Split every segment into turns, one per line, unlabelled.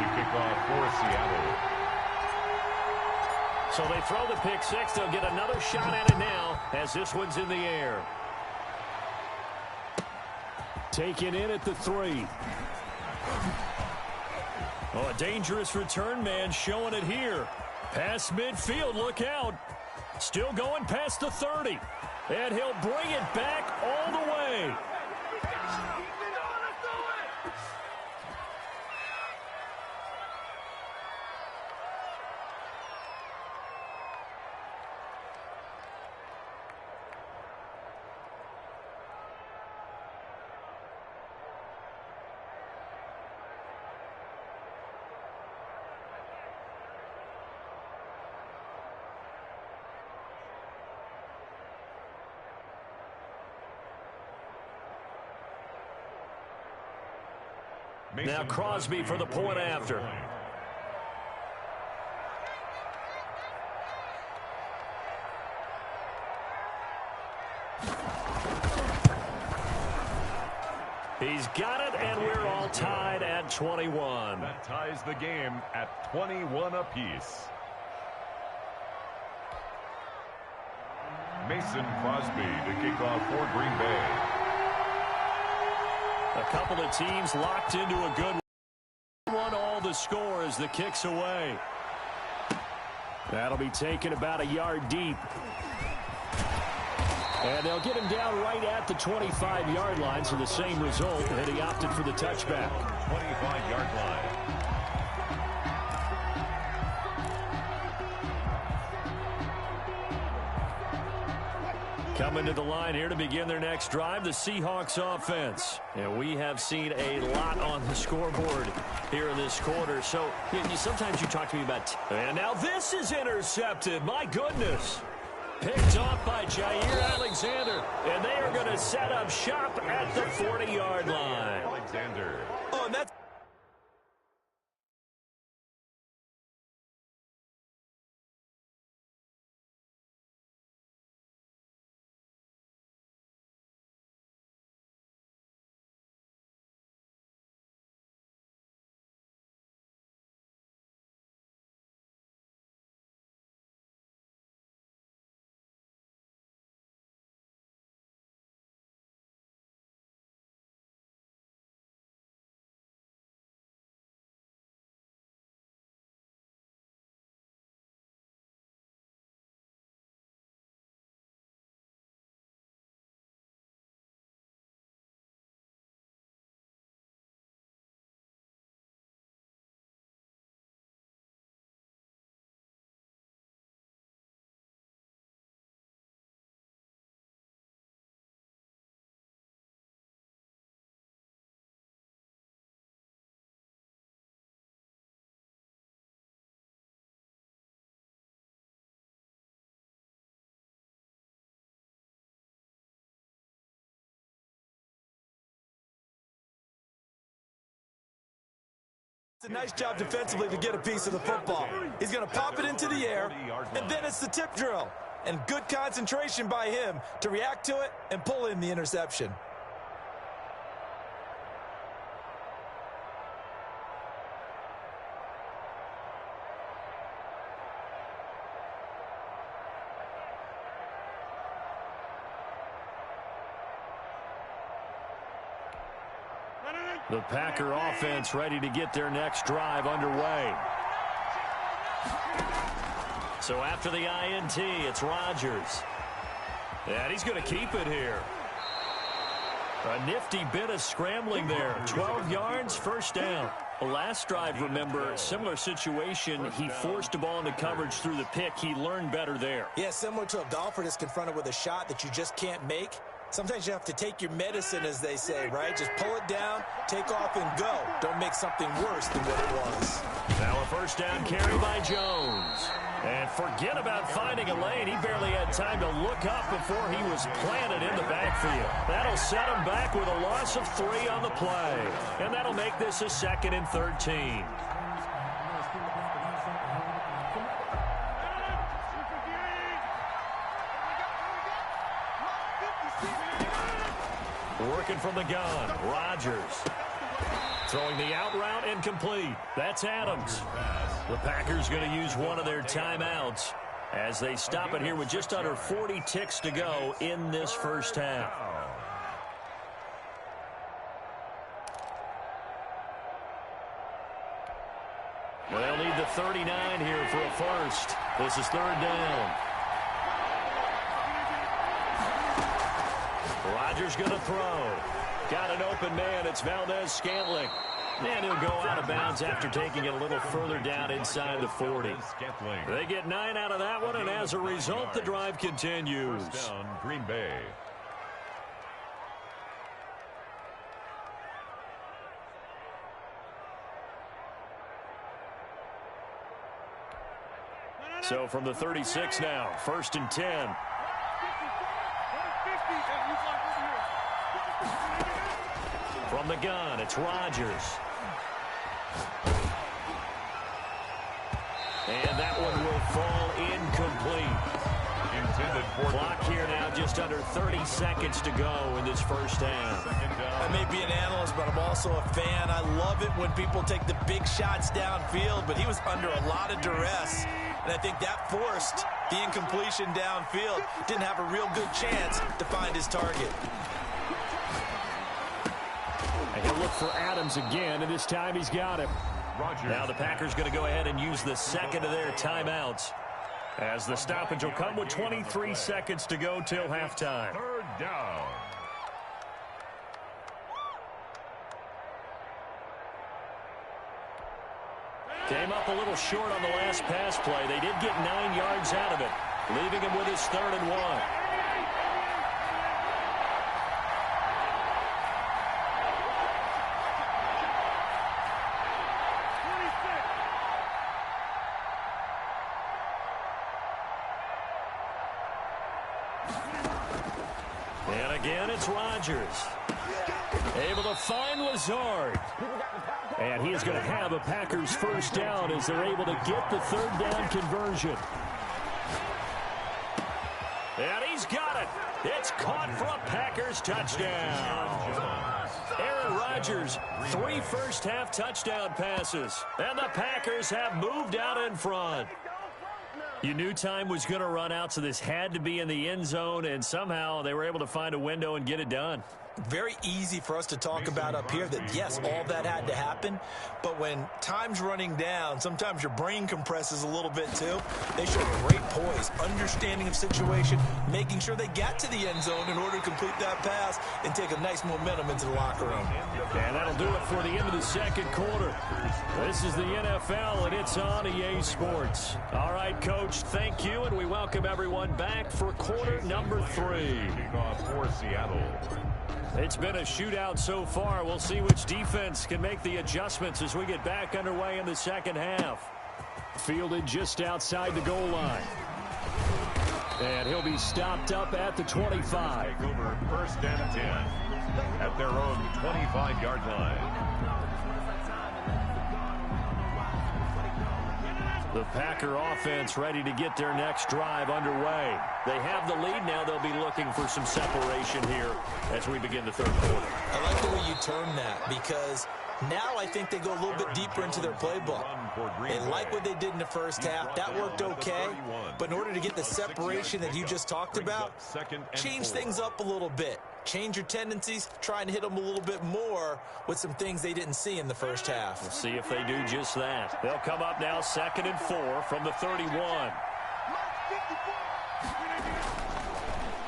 to kick off for Seattle.
So they throw the pick six. They'll get another shot at it now as this one's in the air. Taken in at the 3. Oh, a dangerous return man showing it here. Past midfield, look out. Still going past the 30. And he'll bring it back all the way. Now Crosby for the point after. He's got it, and we're all tied at 21.
That ties the game at 21 apiece. Mason Crosby to kick off for Green Bay.
A couple of teams locked into a good one. All the score as the kick's away. That'll be taken about a yard deep. And they'll get him down right at the 25-yard line, so the same result, and he opted for the touchback.
25-yard line.
Coming to the line here to begin their next drive, the Seahawks offense. And we have seen a lot on the scoreboard here in this quarter. So sometimes you talk to me about... And now this is intercepted. My goodness. Picked off by Jair Alexander. And they are going to set up shop at the 40-yard line.
Alexander.
Oh, and that's...
It's a nice job defensively to get a piece of the football. He's going to pop it into the air, and then it's the tip drill. And good concentration by him to react to it and pull in the interception.
The Packer offense ready to get their next drive underway. So after the INT, it's Rodgers. And he's going to keep it here. A nifty bit of scrambling there. 12 yards, first down. The last drive, remember, similar situation. He forced the ball into coverage through the pick. He learned better there.
Yeah, similar to a golfer that's confronted with a shot that you just can't make. Sometimes you have to take your medicine, as they say, right? Just pull it down, take off, and go. Don't make something worse than what it was.
Now a first down carry by Jones. And forget about finding a lane. He barely had time to look up before he was planted in the backfield. That'll set him back with a loss of 3 on the play. And that'll make this a 2nd and 13. Working from the gun, Rodgers. Throwing the out route and complete. That's Adams. The Packers going to use one of their timeouts as they stop it here with just under 40 ticks to go in this first half. They'll need the 39 here for a first. This is third down. Rodgers going to throw. Got an open man. It's Valdez-Scantling. And he'll go out of bounds after taking it a little further down inside the 40. They get 9 out of that one, and as a result, the drive continues.
First down, Green Bay.
So from the 36 now, first and 10. From the gun, it's Rodgers. And that one will fall incomplete.
Intended for
clock here now, just under 30 seconds to go in this first half.
I may be an analyst, but I'm also a fan. I love it when people take the big shots downfield, but he was under a lot of duress. And I think that forced the incompletion downfield. Didn't have a real good chance to find his target.
And he'll look for Adams again, and this time he's got him.
Rodgers.
Now the Packers going to go ahead and use the second of their timeouts, as the stoppage will come with 23 seconds to go till halftime.
Third down.
Came up a little short on the last pass play. They did get 9 yards out of it, leaving him with his 3rd and 1. And again, it's Rodgers. Able to find Lazard. And he is going to have a Packers first down as they're able to get the 3rd down conversion. And he's got it. It's caught for a Packers touchdown. Aaron Rodgers, 3 first-half touchdown passes. And the Packers have moved out in front. You knew time was going to run out, so this had to be in the end zone, and somehow they were able to find a window and get it done.
Very easy for us to talk about up here that, yes, all that had to happen, but when time's running down, sometimes your brain compresses a little bit too. They showed great poise, understanding of situation, making sure they got to the end zone in order to complete that pass and take a nice momentum into the locker room.
And that'll do it for the end of the second quarter. This is the NFL, and it's on EA Sports. All right, Coach, thank you, and we welcome everyone back for quarter number 3.
Kickoff for Seattle.
It's been a shootout so far. We'll see which defense can make the adjustments as we get back underway in the second half. Fielded just outside the goal line. And he'll be stopped up at the 25.
Take over first and 10 at their own 25-yard line.
The Packer offense ready to get their next drive underway. They have the lead now. They'll be looking for some separation here as we begin the third quarter.
I like the way you term that, because now I think they go a little bit deeper into their playbook. They like what they did in the first half. That worked okay. But in order to get the separation that you just talked about, change things up a little bit. Change your tendencies, try and hit them a little bit more with some things they didn't see in the first half.
We'll see if they do just that. They'll come up now 2nd and 4 from the 31.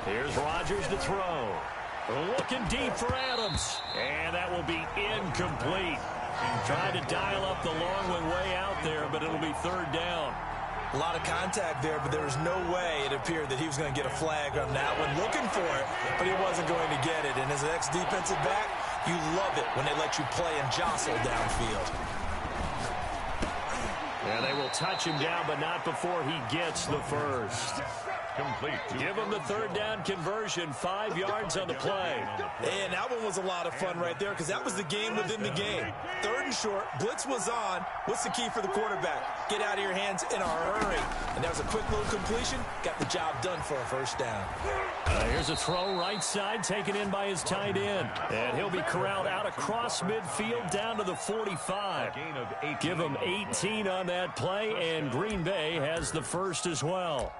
Here's Rodgers to throw. Looking deep for Adams. And that will be incomplete. Trying to dial up the long one way out there, but it'll be 3rd down.
A lot of contact there, but there was no way it appeared that he was going to get a flag on that one. Looking for it, but he wasn't going to get it. And as an ex-defensive back, you love it when they let you play and jostle downfield.
And they will touch him down, but not before he gets the first.
Complete.
Give him the third down conversion, 5 yards on the play.
And that one was a lot of fun right there because that was the game within the game. Third and short, blitz was on. What's the key for the quarterback? Get out of your hands in a hurry. And that was a quick little completion. Got the job done for a first down.
Here's a throw right side taken in by his tight end. And he'll be corralled out across midfield down to the 45. Give him 18 on that play, and Green Bay has the first as well.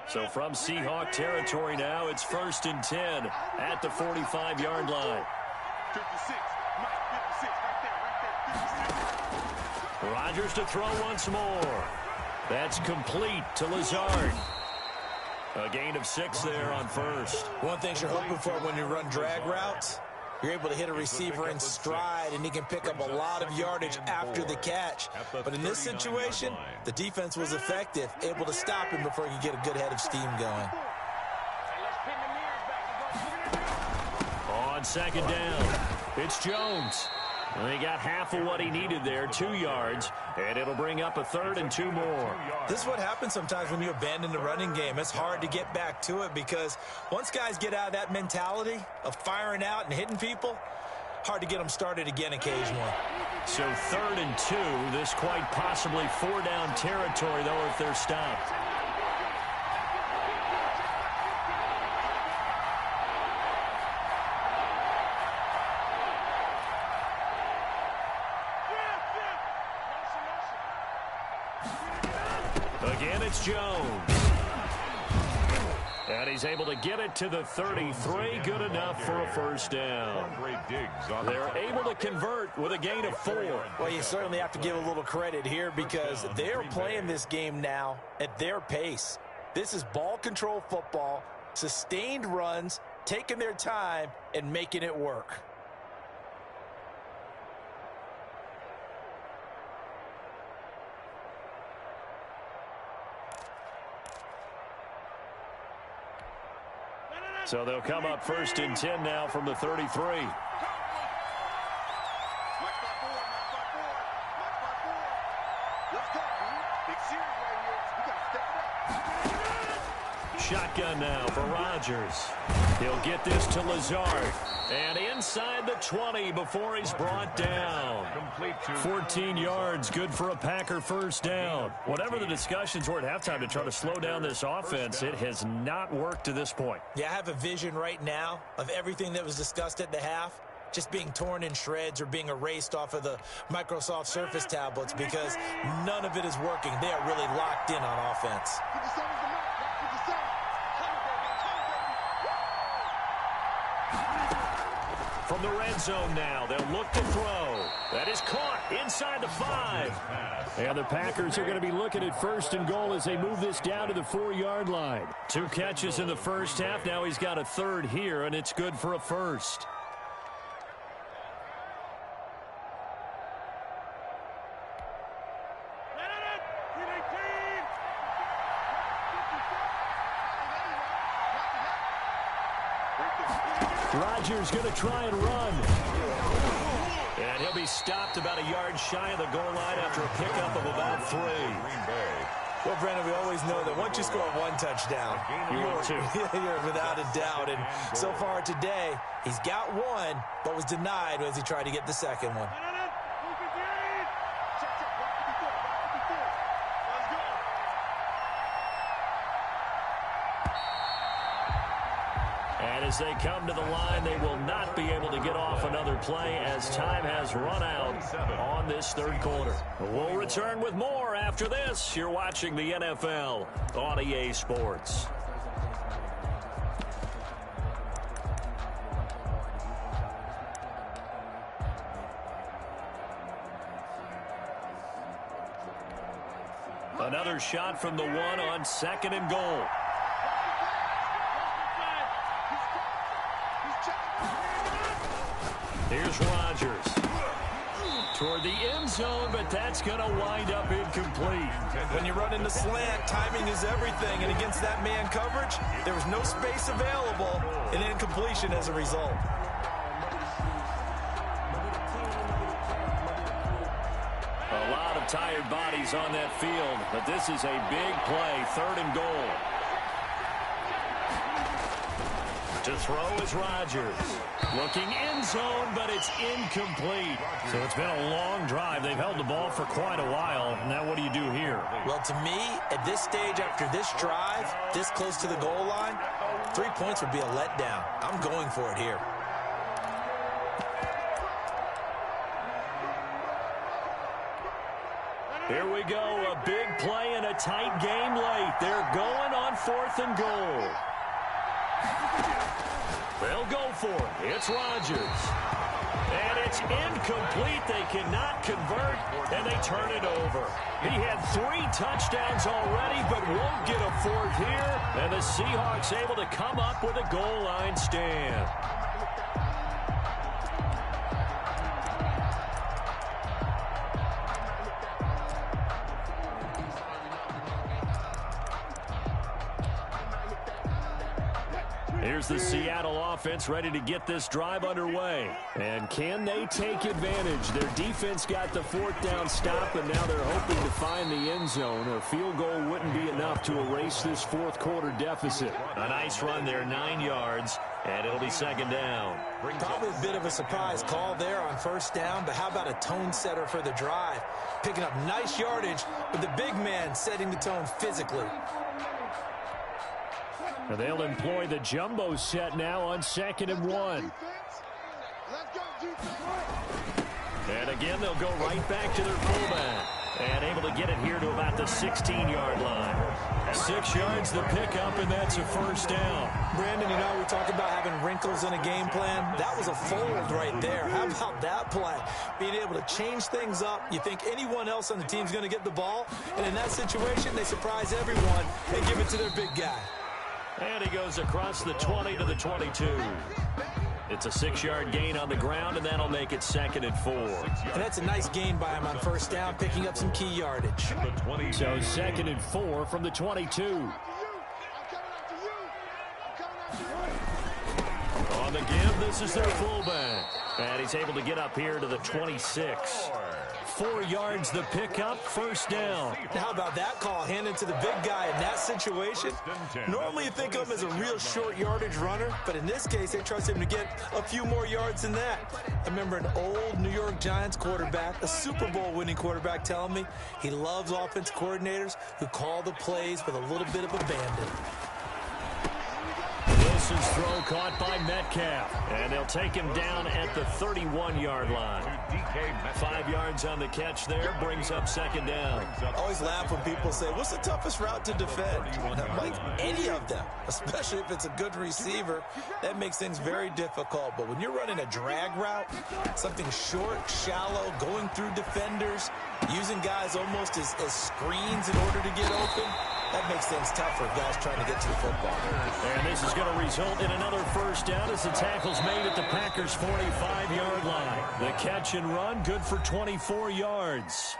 So from Seahawk territory now, it's 1st and 10 at the 45-yard line.
56, right there.
Rodgers to throw once more. That's complete to Lazard. A gain of 6 there on first.
One thing you're hoping for when you run drag routes, you're able to hit a receiver in stride, and he can pick up a lot of yardage after the catch. But in this situation, the defense was effective, able to stop him before he could get a good head of steam going.
On second down, it's Jones. He got half of what he needed there, 2 yards, and it'll bring up a 3rd and 2 more.
This is what happens sometimes when you abandon the running game. It's hard to get back to it because once guys get out of that mentality of firing out and hitting people, hard to get them started again occasionally.
So 3rd and 2, this quite possibly 4-down territory, though, if they're stopped. Again, it's Jones. And he's able to get it to the 33. Good enough for a first down. They're able to convert with a gain of 4.
Well, you certainly have to give a little credit here because they're playing this game now at their pace. This is ball control football, sustained runs, taking their time, and making it work.
So they'll come up 1st and 10 now from the 33. Shotgun now for Rodgers. He'll get this to Lazard. And inside the 20 before he's brought down. 14 yards, good for a Packer first down. Whatever the discussions were at halftime to try to slow down this offense, it has not worked to this point.
Yeah, I have a vision right now of everything that was discussed at the half just being torn in shreds or being erased off of the Microsoft Surface tablets because none of it is working. They are really locked in on offense.
From the red zone now, they'll look to throw. That is caught inside the 5. And the Packers are going to be looking at 1st and goal as they move this down to the 4-yard line. 2 catches in the first half. Now he's got a 3rd here, and it's good for a first. Rodgers going to try and run. And he'll be stopped about a yard shy of the goal line after a pickup of about 3.
Well, Brendan, we always know that once you score 1 touchdown, you're without a doubt. And so far today, he's got 1, but was denied as he tried to get the second one.
And as they come to the line, they will not be able to get off another play as time has run out on this 3rd quarter. We'll return with more after this. You're watching the NFL on EA Sports. Another shot from the 1 on 2nd and goal. Here's Rodgers. Toward the end zone, but that's going to wind up incomplete.
When you run in the slant, timing is everything. And against that man coverage, there was no space available, and incompletion as a result.
A lot of tired bodies on that field, but this is a big play, 3rd and goal. To throw is Rodgers. Looking end zone, but it's incomplete. So it's been a long drive. They've held the ball for quite a while. Now what do you do here?
Well, to me, at this stage after this drive, this close to the goal line, 3 points would be a letdown. I'm going for it here.
Here we go, a big play and a tight game late. They're going on 4th and goal. They'll go for it. It's Rodgers. And it's incomplete. They cannot convert, and they turn it over. He had 3 touchdowns already, but won't get a 4th here. And the Seahawks able to come up with a goal line stand. Here's the Seattle offense ready to get this drive underway. And can they take advantage? Their defense got the 4th down stop, and now they're hoping to find the end zone. A field goal wouldn't be enough to erase this 4th quarter deficit. A nice run there, 9 yards, and it'll be 2nd down.
Probably a bit of a surprise call there on 1st down, but how about a tone setter for the drive? Picking up nice yardage with the big man setting the tone physically.
They'll employ the jumbo set now on 2nd and 1. And again, they'll go right back to their fullback. And able to get it here to about the 16-yard line. 6 yards the pickup, and that's a 1st down.
Brandon, you know, we talk about having wrinkles in a game plan. That was a fold right there. How about that play? Being able to change things up. You think anyone else on the team's going to get the ball, and in that situation, they surprise everyone and give it to their big guy.
And he goes across the 20 to the 22. It's a 6-yard gain on the ground, and that'll make it 2nd and 4.
And that's a nice gain by him on 1st down, picking up some key yardage.
So 2nd and 4 from the 22. On the give, this is their fullback. And he's able to get up here to the 26. 4 yards the pickup, 1st down.
How about that call handed to the big guy in that situation? Normally you think of him as a real short yardage runner, but in this case they trust him to get a few more yards than that. I remember an old New York Giants quarterback, a Super Bowl winning quarterback, telling me he loves offense coordinators who call the plays with a little bit of abandon.
Wilson's throw caught by Metcalf, and they'll take him down at the 31-yard line. 5 yards on the catch there, brings up 2nd down.
I always laugh when people say, what's the toughest route to defend? Like any of them, especially if it's a good receiver, that makes things very difficult. But when you're running a drag route, something short, shallow, going through defenders, using guys almost as screens in order to get open, that makes things tough for guys trying to get to the football.
And this is going to result in another 1st down as the tackle's made at the Packers' 45-yard line. The catch and run, good for 24 yards.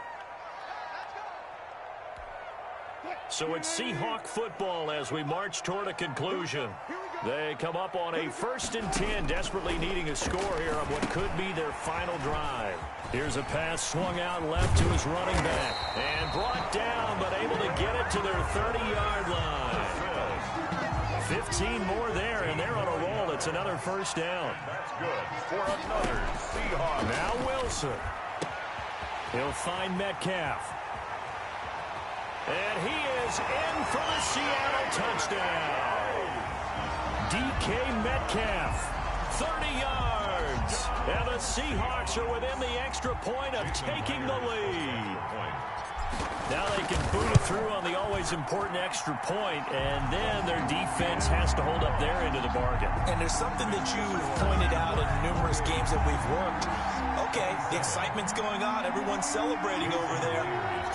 So it's Seahawk football as we march toward a conclusion. They come up on a 1st and 10, desperately needing a score here on what could be their final drive. Here's a pass swung out left to his running back. And brought down, but able to get it to their 30-yard line. 15 more there, and they're on a roll. It's another 1st down.
That's good for another Seahawks.
Now Wilson. He'll find Metcalf. And he is in for the Seattle touchdown. DK Metcalf, 30 yards. And the Seahawks are within the extra point of taking the lead. Now they can boot it through on the always important extra point, and then their defense has to hold up their end of the bargain.
And there's something that you've pointed out in numerous games that we've worked. Okay, the excitement's going on. Everyone's celebrating over there.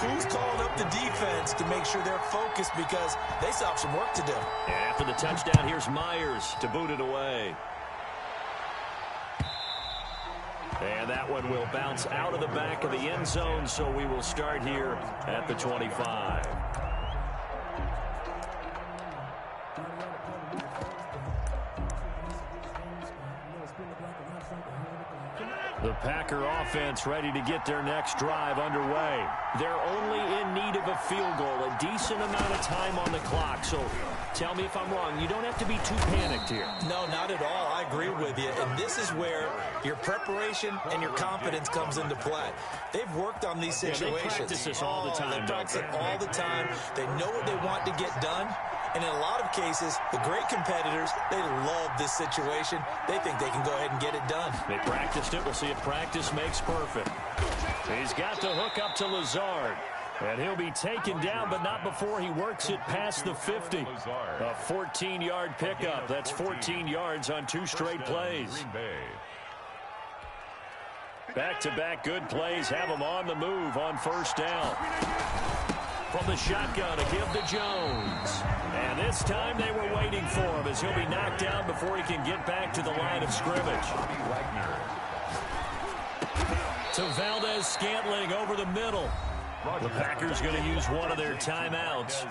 Who's calling up the defense to make sure they're focused because they still have some work to do?
And after the touchdown, here's Myers to boot it away. And that one will bounce out of the back of the end zone, so we will start here at the 25. The Packer offense ready to get their next drive underway. They're only in need of a field goal, a decent amount of time on the clock. So tell me if I'm wrong. You don't have to be too panicked here.
No, not at all. I agree with you. And this is where your preparation and your confidence comes into play. They've worked on these situations.
They practice this all the time.
They practice it all the time. They know what they want to get done. And in a lot of cases, the great competitors, they love this situation. They think they can go ahead and get it done.
They practiced it. We'll see if practice makes perfect. He's got the hook up to Lazard. And he'll be taken down, but not before he works it past the 50. A 14-yard pickup. That's 14 yards on 2 straight plays. Back-to-back good plays have him on the move on first down. From the shotgun, a give to Jones. And this time they were waiting for him as he'll be knocked down before he can get back to the line of scrimmage. To Valdez-Scantling over the middle. The Packers going to use one of their timeouts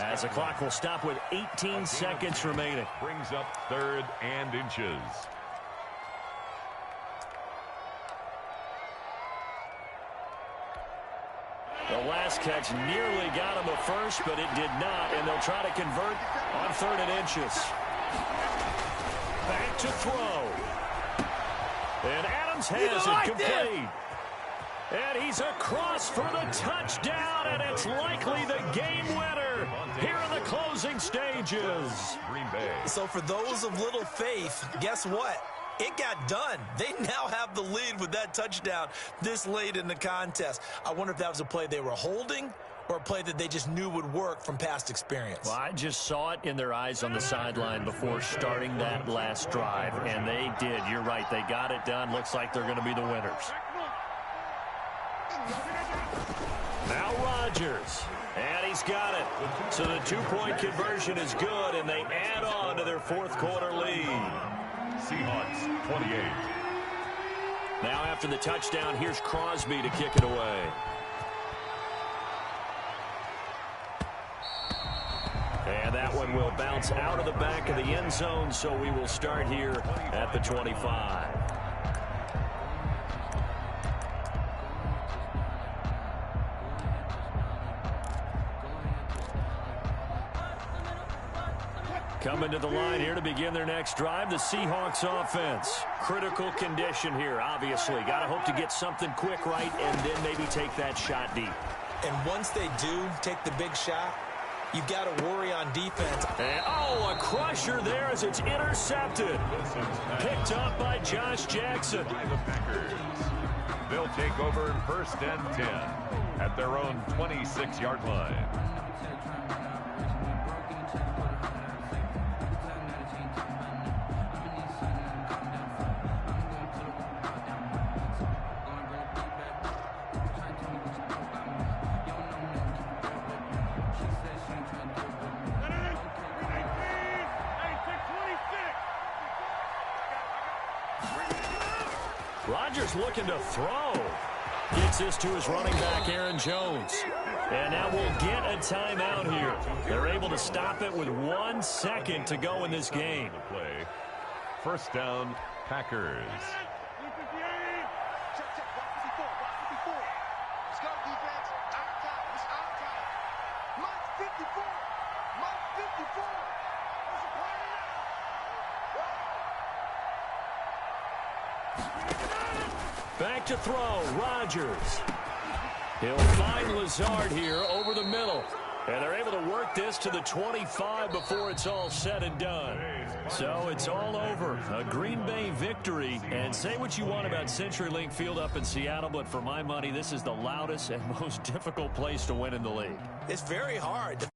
as the clock will stop with 18 seconds remaining.
Brings up 3rd and inches.
The last catch nearly got him a first, but it did not, and they'll try to convert on 3rd and inches. Back to throw. And Adams has it complete. And he's across for the touchdown, and it's likely the game winner here in the closing stages.
Green Bay.
So for those of little faith, guess what? It got done. They now have the lead with that touchdown this late in the contest. I wonder if that was a play they were holding or a play that they just knew would work from past experience.
Well, I just saw it in their eyes on the sideline before starting that last drive, and they did. You're right. They got it done. Looks like they're going to be the winners. Now Rodgers, and he's got it. So the 2-point conversion is good, and they add on to their 4th quarter lead.
Seahawks 28.
Now after the touchdown, here's Crosby to kick it away. And that one will bounce out of the back of the end zone, so we will start here at the 25. Coming to the line here to begin their next drive, the Seahawks offense. Critical condition here, obviously. Got to hope to get something quick right and then maybe take that shot deep.
And once they do take the big shot, you've got to worry on defense.
And, oh, a crusher there as it's intercepted. Picked up by Josh Jackson.
The Packers. They'll take over 1st and 10 at their own 26-yard line.
Rodgers looking to throw. Gets this to his running back, Aaron Jones. And now we'll get a timeout here. They're able to stop it with 1 second to go in this game.
Play. 1st down, Packers.
Back to throw, Rodgers. He'll find Lazard here over the middle. And they're able to work this to the 25 before it's all said and done. So it's all over. A Green Bay victory. And say what you want about CenturyLink Field up in Seattle, but for my money, this is the loudest and most difficult place to win in the league.
It's very hard.